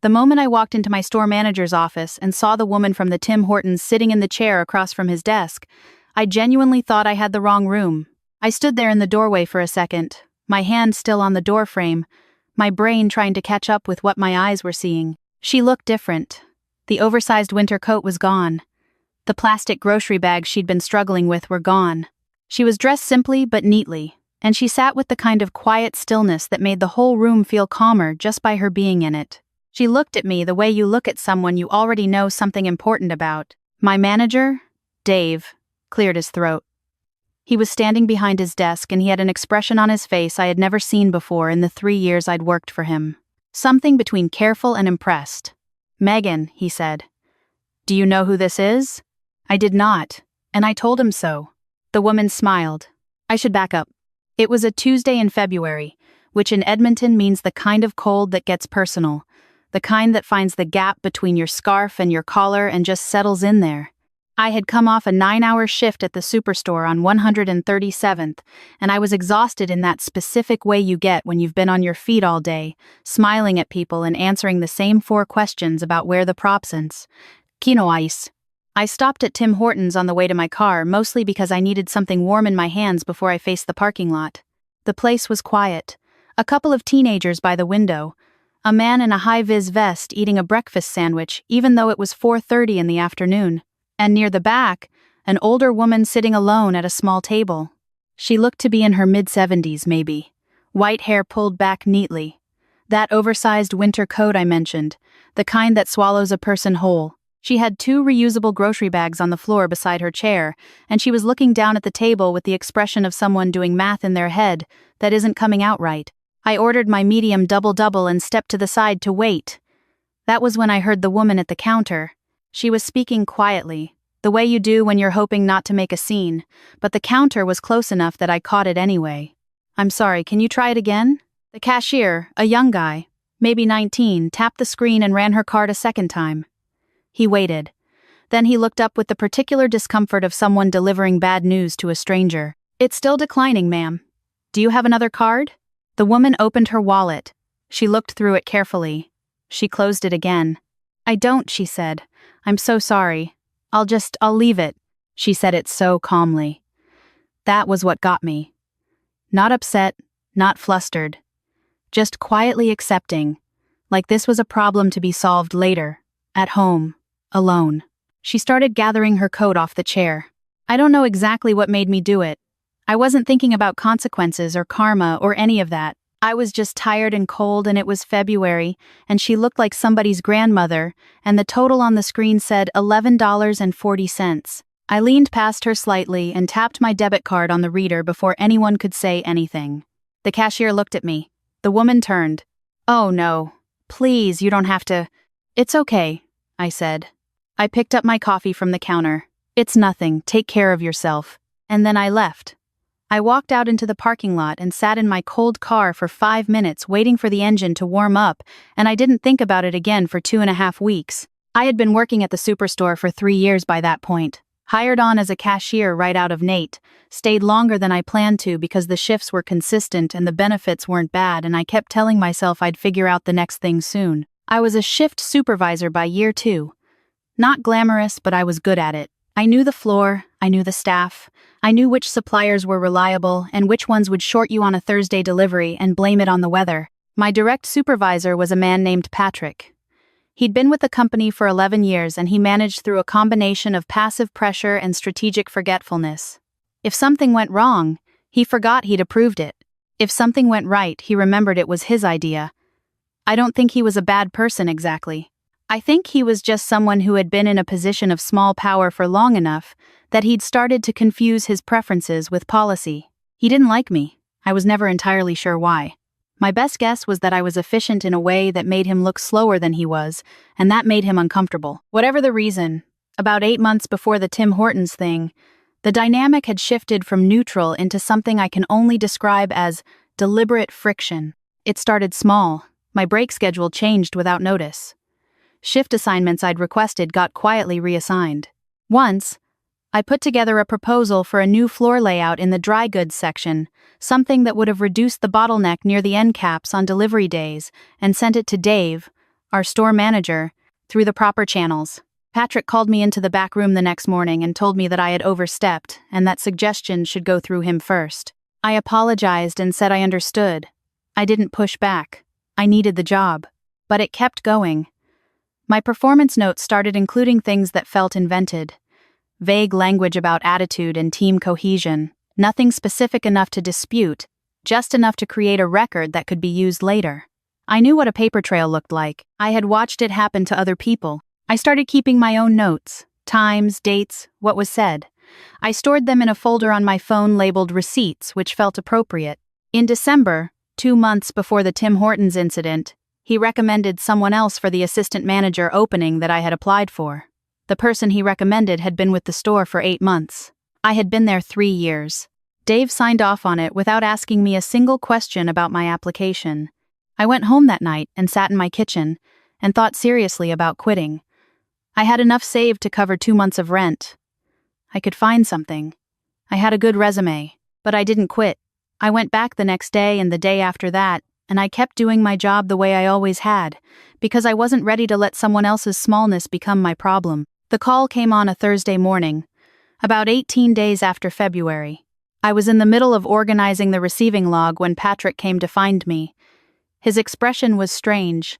The moment I walked into my store manager's office and saw the woman from the Tim Hortons sitting in the chair across from his desk, I genuinely thought I had the wrong room. I stood there in the doorway for a second, my hand still on the door frame, my brain trying to catch up with what my eyes were seeing. She looked different. The oversized winter coat was gone. The plastic grocery bags she'd been struggling with were gone. She was dressed simply but neatly, and she sat with the kind of quiet stillness that made the whole room feel calmer just by her being in it. She looked at me the way you look at someone you already know something important about. My manager, Dave, cleared his throat. He was standing behind his desk and he had an expression on his face I had never seen before in the 3 years I'd worked for him. Something between careful and impressed. "Megan," he said. "Do you know who this is?" I did not, and I told him so. The woman smiled. I should back up. It was a Tuesday in February, which in Edmonton means the kind of cold that gets personal, the kind that finds the gap between your scarf and your collar and just settles in there. I had come off a 9-hour shift at the superstore on 137th, and I was exhausted in that specific way you get when you've been on your feet all day, smiling at people and answering the same 4 questions about where the propsins. Kino ice. I stopped at Tim Hortons on the way to my car, mostly because I needed something warm in my hands before I faced the parking lot. The place was quiet. A couple of teenagers by the window. A man in a high-vis vest eating a breakfast sandwich, even though it was 4:30 in the afternoon. And near the back, an older woman sitting alone at a small table. She looked to be in her mid-70s, maybe. White hair pulled back neatly. That oversized winter coat I mentioned, the kind that swallows a person whole. She had 2 reusable grocery bags on the floor beside her chair, and she was looking down at the table with the expression of someone doing math in their head that isn't coming out right. I ordered my medium double-double and stepped to the side to wait. That was when I heard the woman at the counter. She was speaking quietly, the way you do when you're hoping not to make a scene, but the counter was close enough that I caught it anyway. "I'm sorry, can you try it again?" The cashier, a young guy, maybe 19, tapped the screen and ran her card a second time. He waited. Then he looked up with the particular discomfort of someone delivering bad news to a stranger. "It's still declining, ma'am. Do you have another card?" The woman opened her wallet. She looked through it carefully. She closed it again. "I don't," she said. "I'm so sorry. I'll leave it." She said it so calmly. That was what got me. Not upset, not flustered. Just quietly accepting, like this was a problem to be solved later, at home, alone. She started gathering her coat off the chair. I don't know exactly what made me do it. I wasn't thinking about consequences or karma or any of that. I was just tired and cold, and it was February, and she looked like somebody's grandmother, and the total on the screen said $11.40. I leaned past her slightly and tapped my debit card on the reader before anyone could say anything. The cashier looked at me. The woman turned. "Oh no. Please, you don't have to." "It's okay," I said. I picked up my coffee from the counter. "It's nothing, take care of yourself." And then I left. I walked out into the parking lot and sat in my cold car for 5 minutes waiting for the engine to warm up, and I didn't think about it again for 2.5 weeks. I had been working at the superstore for 3 years by that point. Hired on as a cashier right out of Nate, stayed longer than I planned to because the shifts were consistent and the benefits weren't bad, and I kept telling myself I'd figure out the next thing soon. I was a shift supervisor by year 2. Not glamorous, but I was good at it. I knew the floor, I knew the staff, I knew which suppliers were reliable and which ones would short you on a Thursday delivery and blame it on the weather. My direct supervisor was a man named Patrick. He'd been with the company for 11 years and he managed through a combination of passive pressure and strategic forgetfulness. If something went wrong, he forgot he'd approved it. If something went right, he remembered it was his idea. I don't think he was a bad person exactly. I think he was just someone who had been in a position of small power for long enough that he'd started to confuse his preferences with policy. He didn't like me. I was never entirely sure why. My best guess was that I was efficient in a way that made him look slower than he was, and that made him uncomfortable. Whatever the reason, about 8 months before the Tim Hortons thing, the dynamic had shifted from neutral into something I can only describe as deliberate friction. It started small. My break schedule changed without notice. Shift assignments I'd requested got quietly reassigned. Once, I put together a proposal for a new floor layout in the dry goods section, something that would have reduced the bottleneck near the end caps on delivery days, and sent it to Dave, our store manager, through the proper channels. Patrick called me into the back room the next morning and told me that I had overstepped and that suggestions should go through him first. I apologized and said I understood. I didn't push back. I needed the job. But it kept going. My performance notes started including things that felt invented. Vague language about attitude and team cohesion. Nothing specific enough to dispute, just enough to create a record that could be used later. I knew what a paper trail looked like. I had watched it happen to other people. I started keeping my own notes, times, dates, what was said. I stored them in a folder on my phone labeled Receipts, which felt appropriate. In December, 2 months before the Tim Hortons incident, he recommended someone else for the assistant manager opening that I had applied for. The person he recommended had been with the store for 8 months. I had been there 3 years. Dave signed off on it without asking me a single question about my application. I went home that night and sat in my kitchen and thought seriously about quitting. I had enough saved to cover 2 months of rent. I could find something. I had a good resume, but I didn't quit. I went back the next day and the day after that, and I kept doing my job the way I always had, because I wasn't ready to let someone else's smallness become my problem. The call came on a Thursday morning, about 18 days after February. I was in the middle of organizing the receiving log when Patrick came to find me. His expression was strange,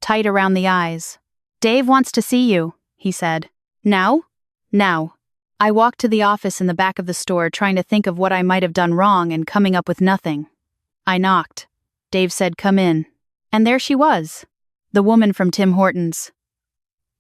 tight around the eyes. "Dave wants to see you," he said. "Now?" "Now." I walked to the office in the back of the store trying to think of what I might have done wrong and coming up with nothing. I knocked. Dave said, "Come in." And there she was. The woman from Tim Hortons.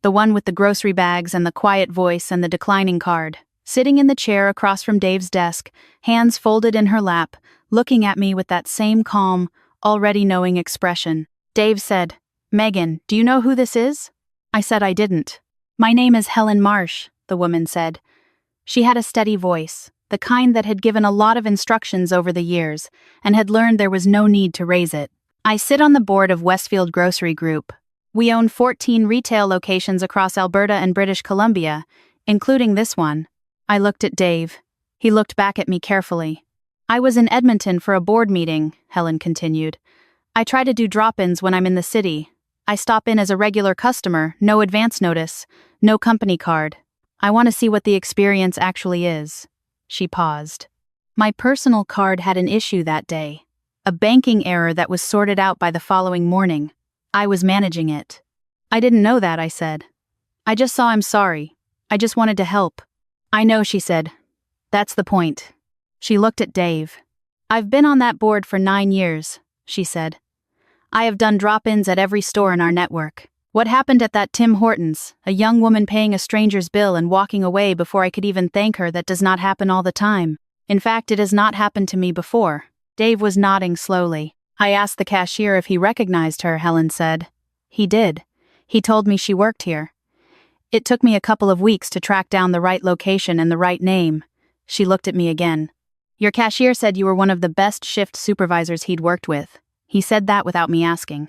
The one with the grocery bags and the quiet voice and the declining card. Sitting in the chair across from Dave's desk, hands folded in her lap, looking at me with that same calm, already knowing expression. Dave said, "Megan, do you know who this is?" I said I didn't. "My name is Helen Marsh," the woman said. She had a steady voice, the kind that had given a lot of instructions over the years, and had learned there was no need to raise it. "I sit on the board of Westfield Grocery Group. We own 14 retail locations across Alberta and British Columbia, including this one." I looked at Dave. He looked back at me carefully. "I was in Edmonton for a board meeting," Helen continued. "I try to do drop-ins when I'm in the city. I stop in as a regular customer, no advance notice, no company card. I want to see what the experience actually is." She paused. My personal card had an issue that day. A banking error that was sorted out by the following morning. I was managing it. "I didn't know that," I said. "I just saw I'm sorry. I just wanted to help." "I know," she said. "That's the point." She looked at Dave. "I've been on that board for 9 years," she said. "I have done drop-ins at every store in our network. What happened at that Tim Hortons, a young woman paying a stranger's bill and walking away before I could even thank her, that does not happen all the time. In fact, it has not happened to me before." Dave was nodding slowly. "I asked the cashier if he recognized her," Helen said. "He did. He told me she worked here. It took me a couple of weeks to track down the right location and the right name." She looked at me again. "Your cashier said you were one of the best shift supervisors he'd worked with. He said that without me asking."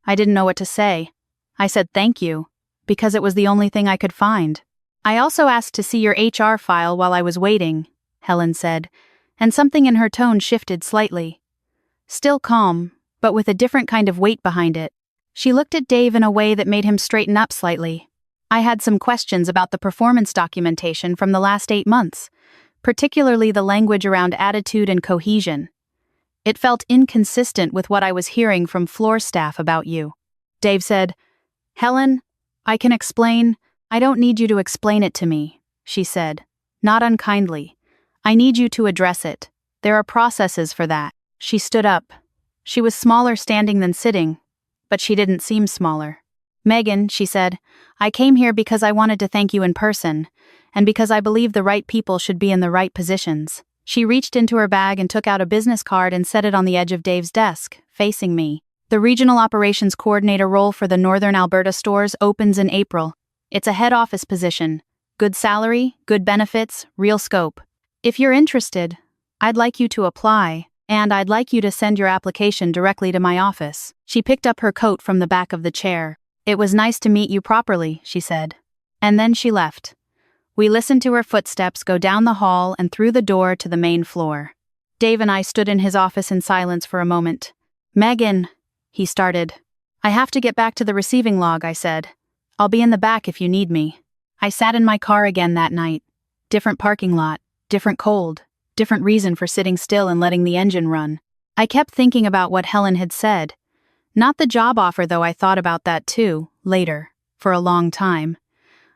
I didn't know what to say. I said thank you, because it was the only thing I could find. "I also asked to see your HR file while I was waiting," Helen said, and something in her tone shifted slightly. Still calm, but with a different kind of weight behind it. She looked at Dave in a way that made him straighten up slightly. "I had some questions about the performance documentation from the last 8 months, particularly the language around attitude and cohesion. It felt inconsistent with what I was hearing from floor staff about you." Dave said, "Helen, I can explain." "I don't need you to explain it to me," she said, not unkindly. "I need you to address it. There are processes for that." She stood up. She was smaller standing than sitting, but she didn't seem smaller. "Megan," she said, "I came here because I wanted to thank you in person, and because I believe the right people should be in the right positions." She reached into her bag and took out a business card and set it on the edge of Dave's desk, facing me. "The Regional Operations Coordinator role for the Northern Alberta stores opens in April. It's a head office position. Good salary, good benefits, real scope. If you're interested, I'd like you to apply, and I'd like you to send your application directly to my office." She picked up her coat from the back of the chair. "It was nice to meet you properly," she said. And then she left. We listened to her footsteps go down the hall and through the door to the main floor. Dave and I stood in his office in silence for a moment. "Megan," he started. I have to get back to the receiving log, I said. I'll be in the back if you need me. I sat in my car again that night. Different parking lot, different cold, different reason for sitting still and letting the engine run. I kept thinking about what Helen had said. Not the job offer, though. I thought about that too, later, for a long time.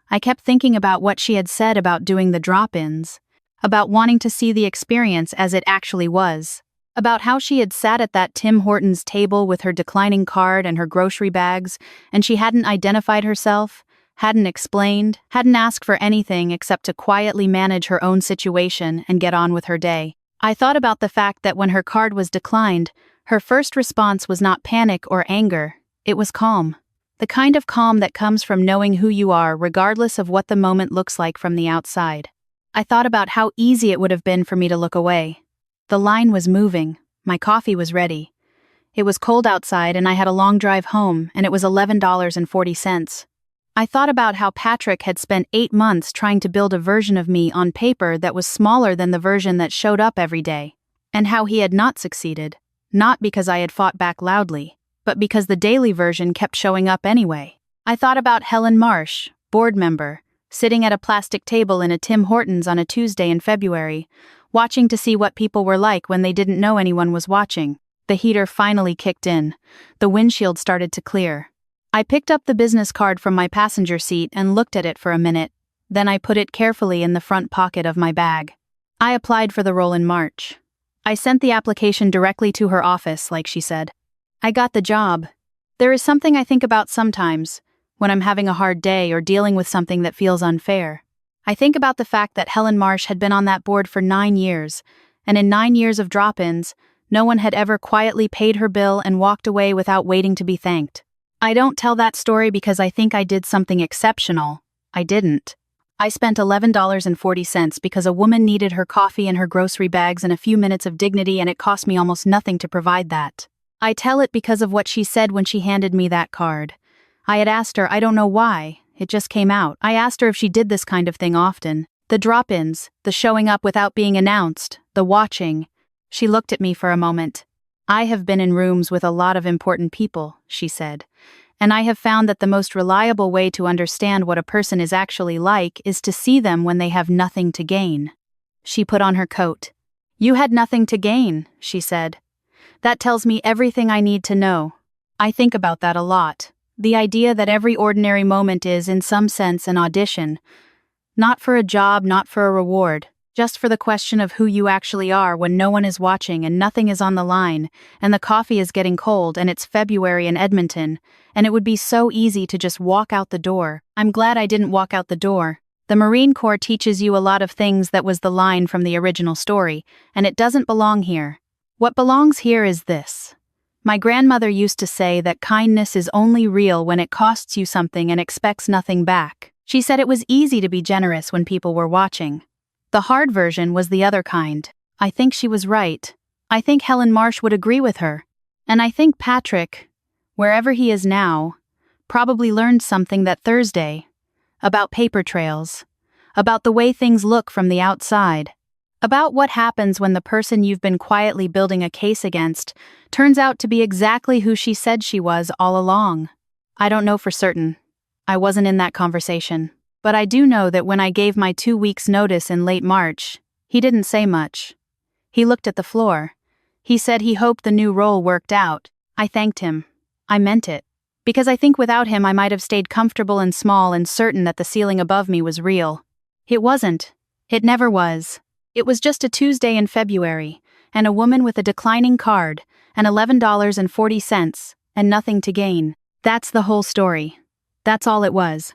I kept thinking about what she had said about doing the drop-ins, about wanting to see the experience as it actually was, about how she had sat at that Tim Hortons table with her declining card and her grocery bags, and she hadn't identified herself, hadn't explained, hadn't asked for anything except to quietly manage her own situation and get on with her day. I thought about the fact that when her card was declined, her first response was not panic or anger, it was calm. The kind of calm that comes from knowing who you are regardless of what the moment looks like from the outside. I thought about how easy it would have been for me to look away. The line was moving, my coffee was ready. It was cold outside and I had a long drive home, and it was $11.40. I thought about how Patrick had spent 8 months trying to build a version of me on paper that was smaller than the version that showed up every day, and how he had not succeeded, not because I had fought back loudly, but because the daily version kept showing up anyway. I thought about Helen Marsh, board member, sitting at a plastic table in a Tim Hortons on a Tuesday in February, watching to see what people were like when they didn't know anyone was watching. The heater finally kicked in. The windshield started to clear. I picked up the business card from my passenger seat and looked at it for a minute. Then I put it carefully in the front pocket of my bag. I applied for the role in March. I sent the application directly to her office, like she said. I got the job. There is something I think about sometimes, when I'm having a hard day or dealing with something that feels unfair. I think about the fact that Helen Marsh had been on that board for 9 years, and in 9 years of drop-ins, no one had ever quietly paid her bill and walked away without waiting to be thanked. I don't tell that story because I think I did something exceptional. I didn't. I spent $11.40 because a woman needed her coffee and her grocery bags and a few minutes of dignity, and it cost me almost nothing to provide that. I tell it because of what she said when she handed me that card. I had asked her, I don't know why, it just came out. I asked her if she did this kind of thing often. The drop-ins, the showing up without being announced, the watching. She looked at me for a moment. I have been in rooms with a lot of important people, she said, and I have found that the most reliable way to understand what a person is actually like is to see them when they have nothing to gain. She put on her coat. You had nothing to gain, she said. That tells me everything I need to know. I think about that a lot. The idea that every ordinary moment is, in some sense, an audition. Not for a job, not for a reward, just for the question of who you actually are when no one is watching and nothing is on the line, and the coffee is getting cold and it's February in Edmonton, and it would be so easy to just walk out the door. I'm glad I didn't walk out the door. The Marine Corps teaches you a lot of things. That was the line from the original story, and it doesn't belong here. What belongs here is this. My grandmother used to say that kindness is only real when it costs you something and expects nothing back. She said it was easy to be generous when people were watching. The hard version was the other kind. I think she was right. I think Helen Marsh would agree with her. And I think Patrick, wherever he is now, probably learned something that Thursday. About paper trails. About the way things look from the outside. About what happens when the person you've been quietly building a case against turns out to be exactly who she said she was all along. I don't know for certain. I wasn't in that conversation. But I do know that when I gave my 2 weeks' notice in late March, he didn't say much. He looked at the floor. He said he hoped the new role worked out. I thanked him. I meant it. Because I think without him I might have stayed comfortable and small and certain that the ceiling above me was real. It wasn't. It never was. It was just a Tuesday in February, and a woman with a declining card, and $11.40, and nothing to gain. That's the whole story. That's all it was.